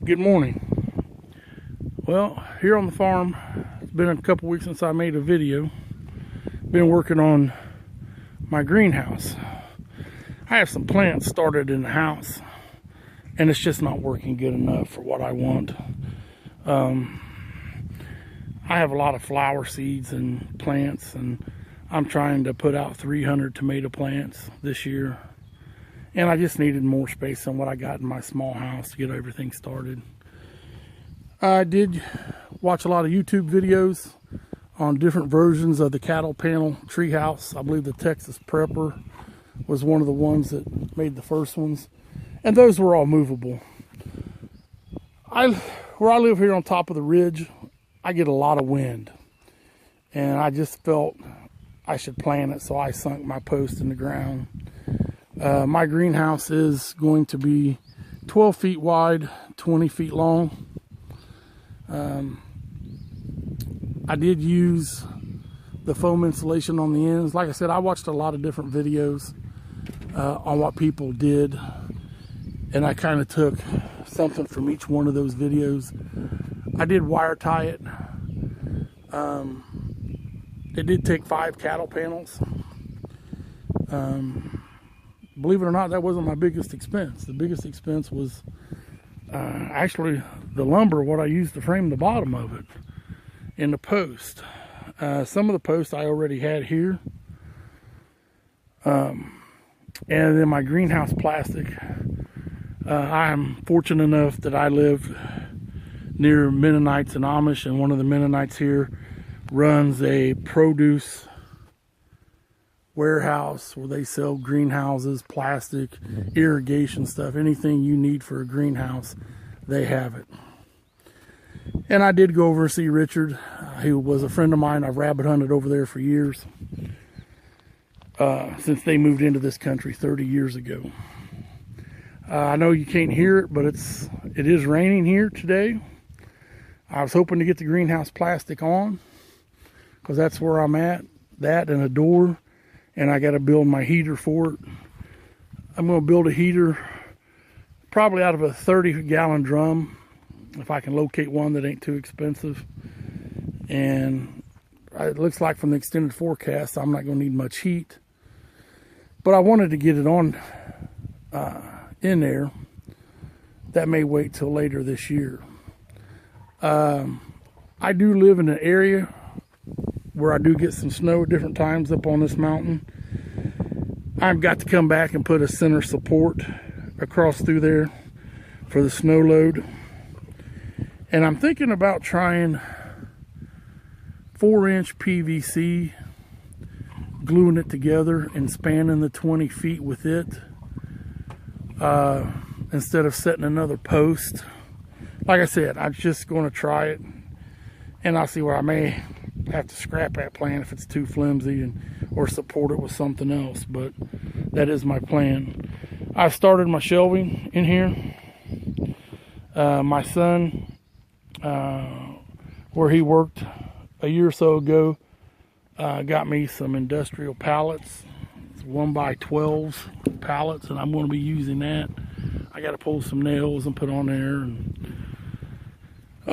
Good morning. Well, here on the farm, it's been a couple weeks since I made a video. Been working on my greenhouse. I have some plants started in the house, and it's just not working good enough for what I want. I have a lot of flower seeds and plants, and I'm trying to put out 300 tomato plants this year. And I just needed more space than what I got in my small house to get everything started. I did watch a lot of YouTube videos on different versions of the cattle panel treehouse. I believe the Texas Prepper was one of the ones that made the first ones. And those were all movable. Where I live here on top of the ridge, I get a lot of wind. And I just felt I should plan it, so I sunk my post in the ground. My greenhouse is going to be 12 feet wide, 20 feet long. I did use the foam insulation on the ends. Like I said, I watched a lot of different videos on what people did, and I kind of took something from each one of those videos. I did wire tie it. It did take 5 cattle panels. Believe it or not, that wasn't my biggest expense. The biggest expense was actually the lumber, what I used to frame the bottom of it, in the post. Some of the posts I already had here. And then my greenhouse plastic. I'm fortunate enough that I live near Mennonites and Amish, and one of the Mennonites here runs a produce warehouse where they sell greenhouses, plastic, irrigation stuff, anything you need for a greenhouse, they have it. And I did go over and see Richard, who was a friend of mine. I've rabbit hunted over there for years, since they moved into this country 30 years ago. I know you can't hear it, but it is raining here today. I was hoping to get the greenhouse plastic on, because that's where I'm at, that and a door. And I got to build my heater for it. I'm going to build a heater probably out of a 30-gallon drum, if I can locate one that ain't too expensive. And it looks like from the extended forecast, I'm not going to need much heat. But I wanted to get it on in there. That may wait till later this year. I do live in an area where I do get some snow at different times up on this mountain. I've got to come back and put a center support across through there for the snow load. And I'm thinking about trying 4-inch PVC, gluing it together and spanning the 20 feet with it, instead of setting another post. Like I said, I'm just going to try it, and I'll see where I may have to scrap that plan if it's too flimsy, or support it with something else. But that is my plan. I've started my shelving in here. My son, where he worked a year or so ago, got me some industrial pallets. It's 1x12s pallets, and I'm going to be using that. I got to pull some nails and put on there.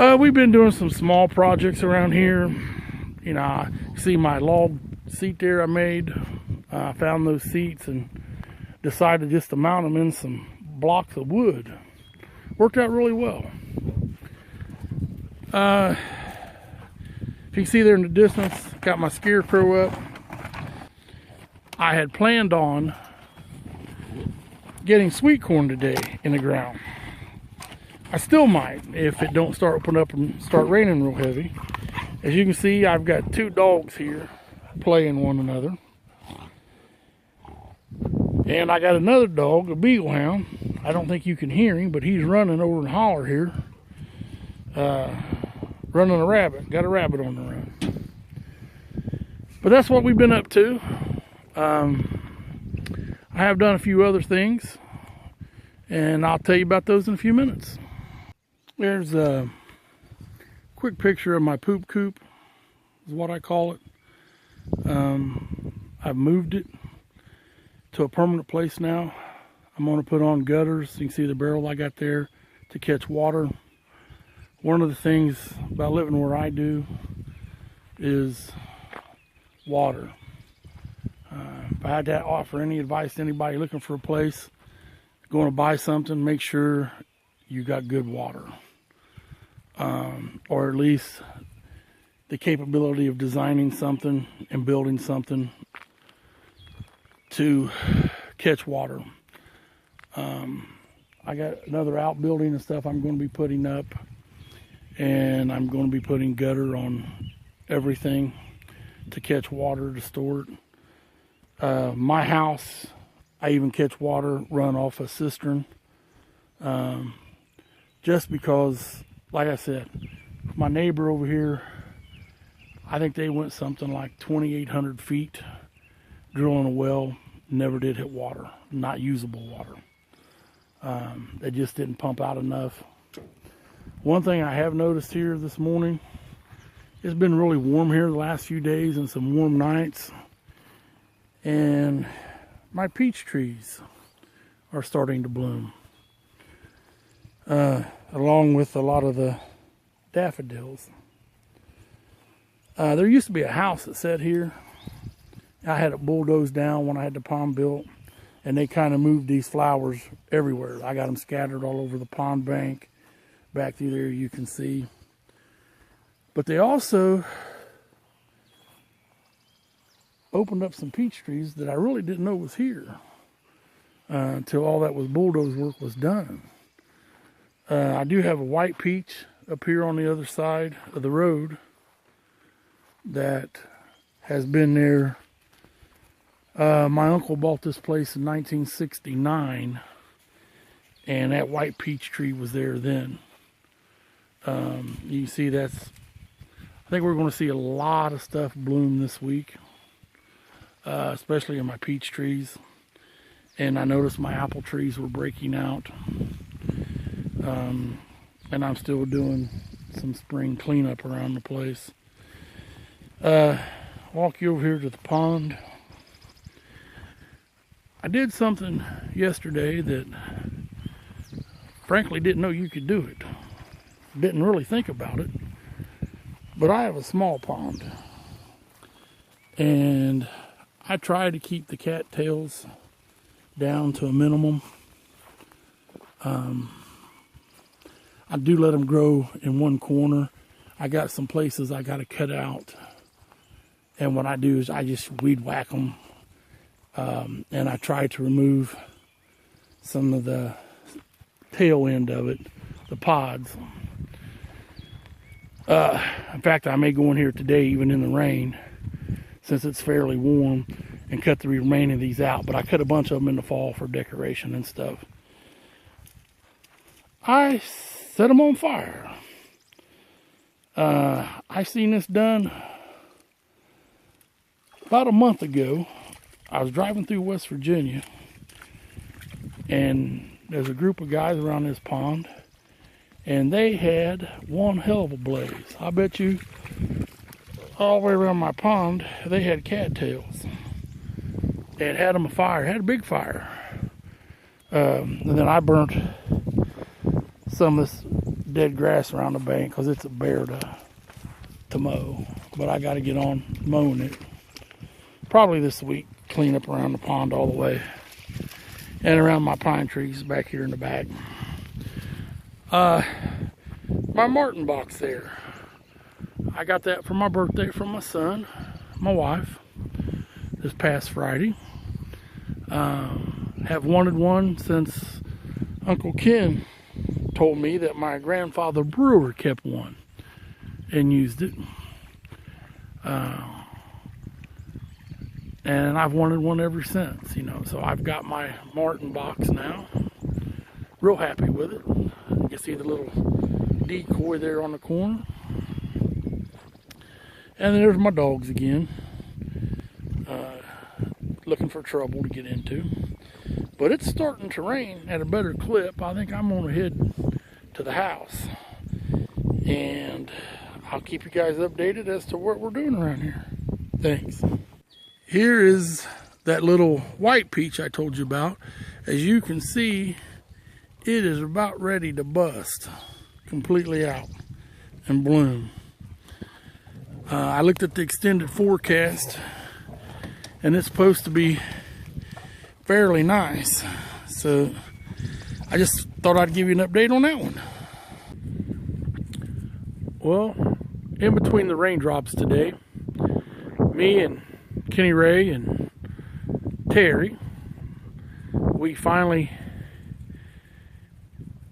And we've been doing some small projects around here. You know, I see my log seat there I made. I found those seats and decided just to mount them in some blocks of wood. Worked out really well. If you can see there in the distance, got my scarecrow up. I had planned on getting sweet corn today in the ground. I still might if it don't start opening up and start raining real heavy. As you can see, I've got 2 dogs here playing one another. And I got another dog, a beagle hound. I don't think you can hear him, but he's running over the holler here. Running a rabbit. Got a rabbit on the run. But that's what we've been up to. I have done a few other things, and I'll tell you about those in a few minutes. There's a quick picture of my poop coop, is what I call it. I've moved it to a permanent place now. I'm going to put on gutters. You can see the barrel I got there, to catch water. One of the things about living where I do is water. If I had to offer any advice to anybody looking for a place, going to buy something, make sure you got good water. Or at least the capability of designing something and building something to catch water. I got another outbuilding and stuff I'm going to be putting up, and I'm going to be putting gutter on everything to catch water, to store it. My house, I even catch water run off a cistern, just because, like I said, my neighbor over here, I think they went something like 2,800 feet drilling a well, never did hit water, not usable water. They just didn't pump out enough. One thing I have noticed here this morning, it's been really warm here the last few days and some warm nights, and my peach trees are starting to bloom, along with a lot of the daffodils. There used to be a house that sat here. I had it bulldozed down when I had the pond built, and they kind of moved these flowers everywhere. I got them scattered all over the pond bank. Back through there you can see. But they also opened up some peach trees that I really didn't know was here until all that was bulldoze work was done. I do have a white peach up here on the other side of the road that has been there. My uncle bought this place in 1969, and that white peach tree was there then. You can see I think we're going to see a lot of stuff bloom this week, especially in my peach trees. And I noticed my apple trees were breaking out. And I'm still doing some spring cleanup around the place. Walk you over here to the pond. I did something yesterday that frankly didn't know you could do it. Didn't really think about it. But I have a small pond. And I try to keep the cattails down to a minimum. I do let them grow in one corner. I got some places I got to cut out. And what I do is I just weed whack them. And I try to remove some of the tail end of it, the pods. In fact, I may go in here today, even in the rain, since it's fairly warm, and cut the remaining of these out. But I cut a bunch of them in the fall for decoration and stuff. I set them on fire. I seen this done about a month ago. I was driving through West Virginia, and there's a group of guys around this pond, and they had one hell of a blaze. I bet you all the way around my pond, they had cattails. They had them afire, had a big fire. And then I burnt some of this dead grass around the bank because it's a bear to mow. But I got to get on mowing it. Probably this week, clean up around the pond all the way. And around my pine trees back here in the back. My Martin box there. I got that for my birthday from my son, my wife, this past Friday. Have wanted one since Uncle Ken told me that my grandfather brewer kept one and used it. And I've wanted one ever since, you know. So I've got my Martin box now. Real happy with it. You can see the little decoy there on the corner. And there's my dogs again. Looking for trouble to get into. But it's starting to rain at a better clip. I think I'm going to head to the house. And I'll keep you guys updated as to what we're doing around here. Thanks. Here is that little white peach I told you about. As you can see, it is about ready to bust completely out and bloom. I looked at the extended forecast, and it's supposed to be fairly nice. So I just thought I'd give you an update on that one. Well, in between the raindrops today, me and Kenny Ray and Terry, we finally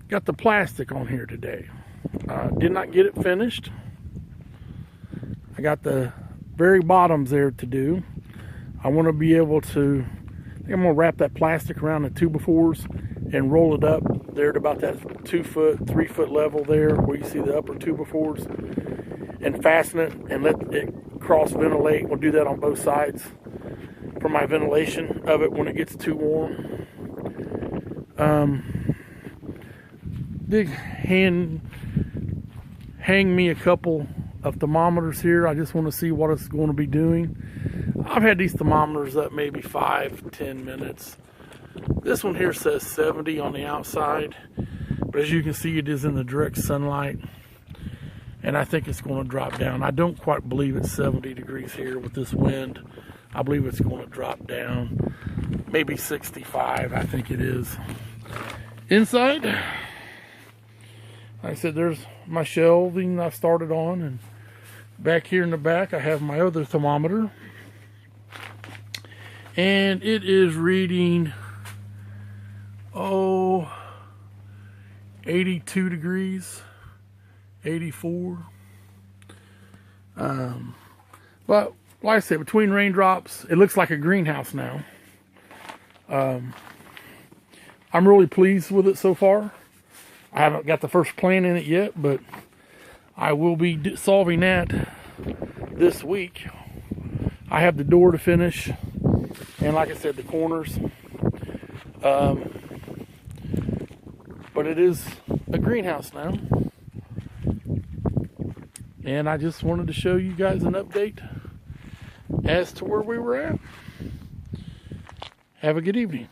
got the plastic on here today. Did not get it finished. I got the very bottoms there to do. I want to be able to, I think I'm going to wrap that plastic around the 2x4s and roll it up there at about that 2 foot, 3 foot level there where you see the upper 2x4s, and fasten it and let it cross ventilate. We'll do that on both sides for my ventilation of it when it gets too warm. Did hang me a couple of thermometers here. I just want to see what it's going to be doing. I've had these thermometers up maybe 5-10 minutes. This one here says 70 on the outside, but as you can see, it is in the direct sunlight, and I think it's going to drop down. I don't quite believe it's 70 degrees here with this wind. I believe it's going to drop down maybe 65. I think it is. Inside, like I said, there's my shelving I started on, and back here in the back I have my other thermometer, and it is reading 82 degrees, 84. But like I said, between raindrops, it looks like a greenhouse now. I'm really pleased with it so far. I haven't got the first plant in it yet, but I will be solving that this week. I have the door to finish, and like I said, the corners. But it is a greenhouse now. And I just wanted to show you guys an update as to where we were at. Have a good evening.